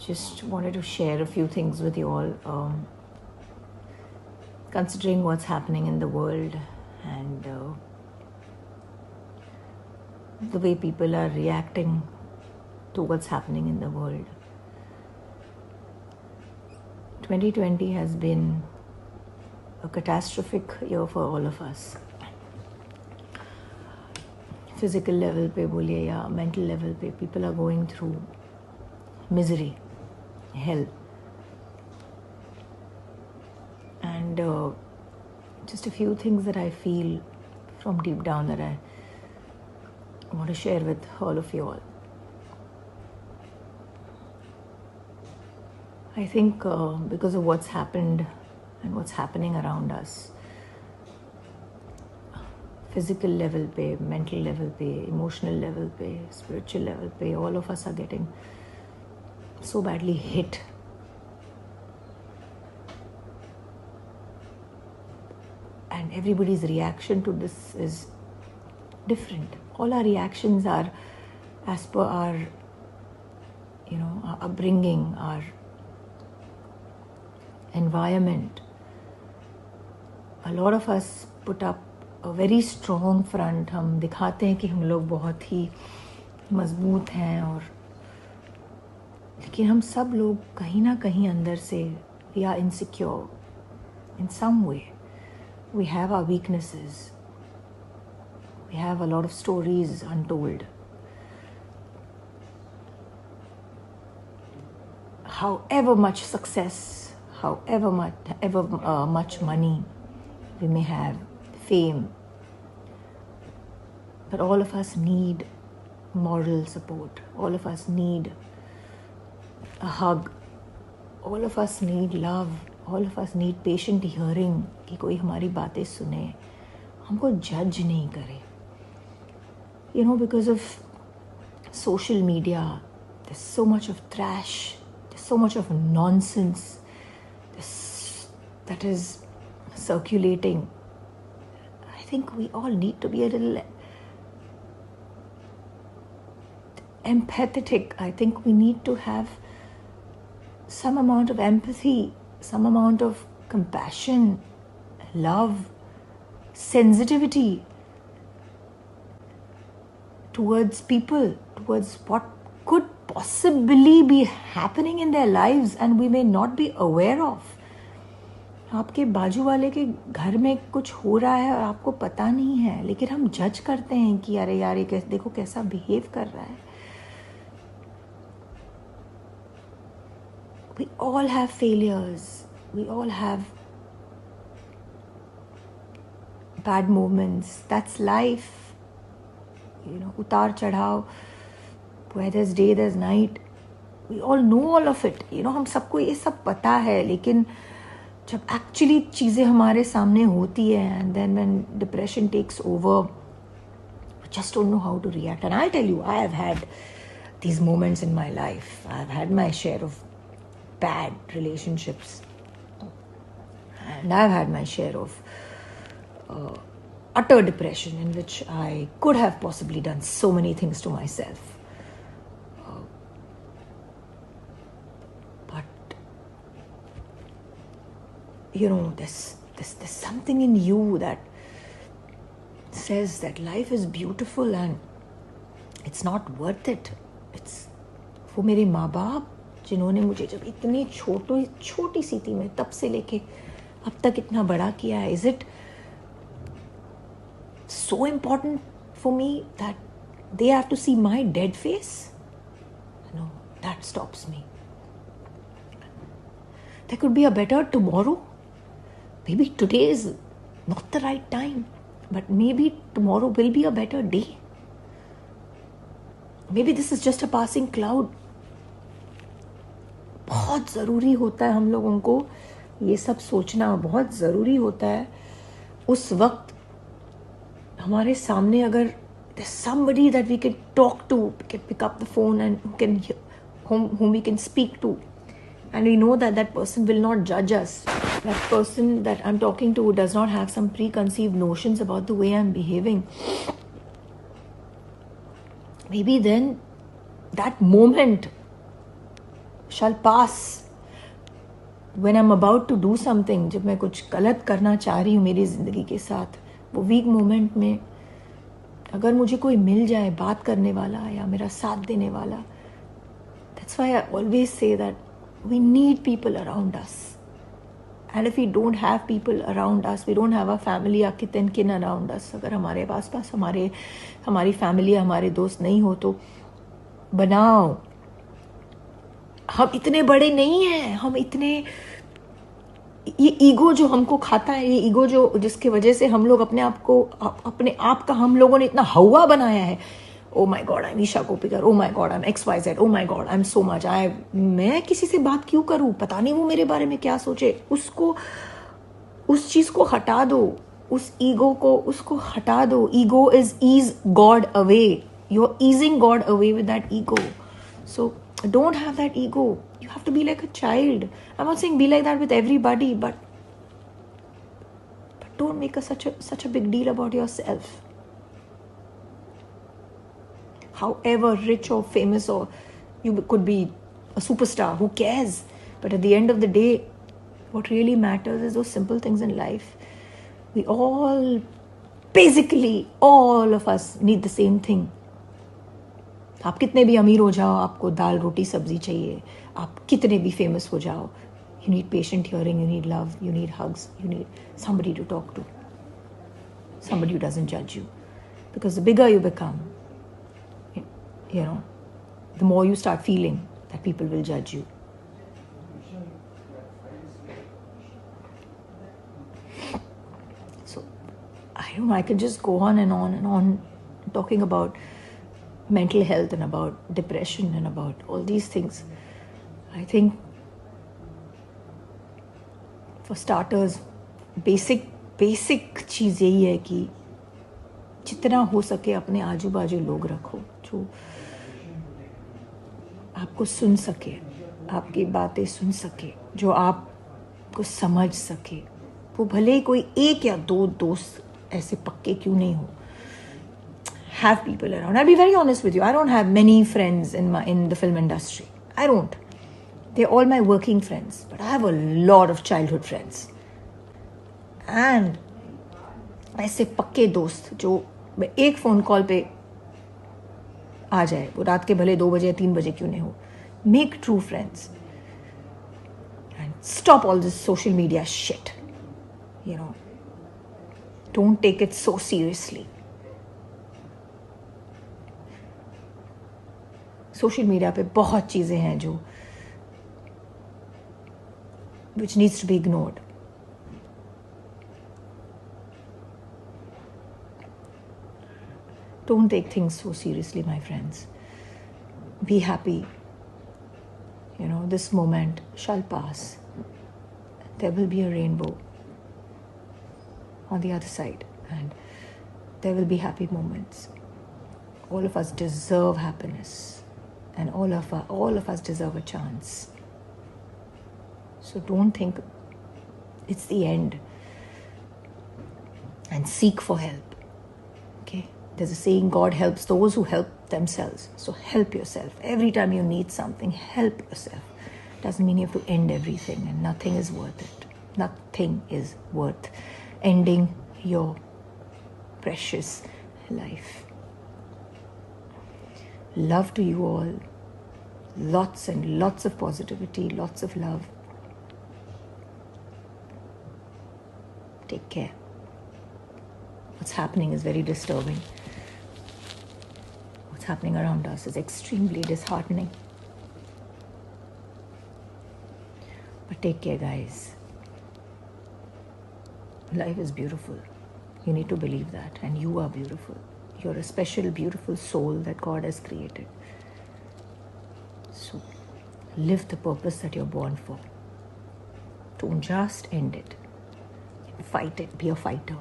just wanted to share a few things with you all. Considering what's happening in the world and the way people are reacting to what's happening in the world. 2020 has been a catastrophic year for all of us. Physical level पे बोलिए या mental level पे, people are going through misery, hell. And just a few things that I feel from deep down that I want to share with all of you all. I think because of what's happened and what's happening around us, physical level pe, mental level pe, emotional level pe, spiritual level pe, all of us are getting so badly hit. And everybody's reaction to this is different. All our reactions are as per our, our upbringing, our environment. A lot of us put up a very strong front. हम दिखाते हैं कि हम लोग बहुत ही मजबूत हैं और लेकिन हम सब लोग कहीं ना कहीं अंदर से we are insecure in some way. We have our weaknesses. We have a lot of stories untold. However much success, however much money we may have, fame, but all of us need moral support. All of us need a hug. All of us need love. All of us need patient hearing कि कोई हमारी बातें सुने, हमको जज नहीं करे. Because of social media, there's so much of trash, there's so much of nonsense that is circulating. I think we all need to be a little empathetic. I think we need to have some amount of empathy, some amount of compassion, love, sensitivity towards people, towards what could possibly be happening in their lives and we may not be aware of. आपके बाजू वाले के घर में कुछ हो रहा है और आपको पता नहीं है, लेकिन हम जज करते हैं कि अरे यार ये देखो कैसा बिहेव कर रहा है. We all have failures. We all have bad moments. That's life. Utar chadhav, where there's day, there's night. We all know all of it. हम सबको ये सब पता है, लेकिन जब actually चीज़ें हमारे सामने होती है, and then when depression takes over, we just don't know how to react. And I'll tell you, I have had these moments in my life. I've had my share of bad relationships. And I've had my share of utter depression in which I could have possibly done so many things to myself. But, there's something in you that says that life is beautiful and it's not worth it. It's वो मेरे माँ बाप जिन्होंने मुझे जब इतनी छोटी सी थी मैं तब से लेके अब तक इतना बड़ा किया है, is it so important for me that they have to see my dead face? No, that stops me. There could be a better tomorrow. Maybe today is not the right time, but maybe tomorrow will be a better day. Maybe this is just a passing cloud. बहुत ज़रूरी होता है हम लोगों को ये सब सोचना, बहुत ज़रूरी होता है. उस वक्त हमारे सामने अगर there's somebody that we can talk to, we can pick up the phone and whom we can speak to, and we know that that person will not judge us. That person that I'm talking to does not have some preconceived notions about the way I'm behaving. Maybe then that moment shall pass. When I'm about to do something, जब मैं कुछ गलत करना चाह रही हूँ मेरी ज़िंदगी के साथ, वो वीक मोमेंट में अगर मुझे कोई मिल जाए बात करने वाला या मेरा साथ देने वाला, that's why I always say that we need people around us. And if we don't have people around us, we don't have a family or kith and kin around us, अगर हमारे पास हमारी फैमिली हमारे दोस्त नहीं हो तो बनाओ. हम इतने बड़े नहीं हैं, हम इतने, ये ईगो जो हमको खाता है, ये ईगो जो जिसकी वजह से हम लोग अपने आप का हम लोगों ने इतना हवा बनाया है. Oh my God I am Isha Koppikar, oh my God I am XYZ, oh my God I am so much, मैं किसी से बात क्यों करूं, पता नहीं वो मेरे बारे में क्या सोचे. उस चीज को हटा दो, उस ईगो को उसको हटा दो. Ego ease God away. You are easing God away with that ego. So don't have that ego. You have to be like a child. I'm not saying be like that with everybody, but don't make such a big deal about yourself. However rich or famous, or you could be a superstar, who cares? But at the end of the day, what really matters is those simple things in life. We basically all of us need the same thing. आप कितने भी अमीर हो जाओ, आपको दाल रोटी सब्जी चाहिए. आप कितने भी फेमस हो जाओ, you need patient hearing, you need love, you need hugs, you need somebody to talk to, somebody who doesn't judge you. Because the bigger you become, you know, the more you start feeling that people will judge you. So I don't know, I could just go on and on and on talking about mental health and about depression and about all these things. I think for starters, basic चीज़ यही है कि जितना हो सके अपने आजू बाजू लोग रखो जो आपको सुन सके, आपकी बातें सुन सके, जो आपको समझ सके. वो भले ही कोई एक या दो दोस्त ऐसे पक्के क्यों नहीं हो. Have people around. I'll be very honest with you. I don't have many friends in the film industry. I don't. They're all my working friends. But I have a lot of childhood friends. And ऐसे पक्के दोस्त जो एक phone call पे आ जाए, वो रात के भले 2 बजे 3 बजे क्यों नहीं हो. Make true friends. And stop all this social media shit. You know. Don't take it so seriously. Social media पे बहुत चीज़ें हैं जो which needs to be ignored. Don't take things so seriously, my friends. Be happy. You know, this moment shall pass. There will be a rainbow on the other side, and there will be happy moments. All of us deserve happiness. And all of us deserve a chance. So don't think it's the end. And seek for help. Okay? There's a saying, God helps those who help themselves. So help yourself. Every time you need something, help yourself. Doesn't mean you have to end everything, and nothing is worth it. Nothing is worth ending your precious life. Love to you all. Lots and lots of positivity, lots of love. Take care. What's happening is very disturbing. What's happening around us is extremely disheartening. But take care, guys. Life is beautiful. You need to believe that. And you are beautiful. You're a special, beautiful soul that God has created. So, live the purpose that you're born for. Don't just end it. Fight it. Be a fighter.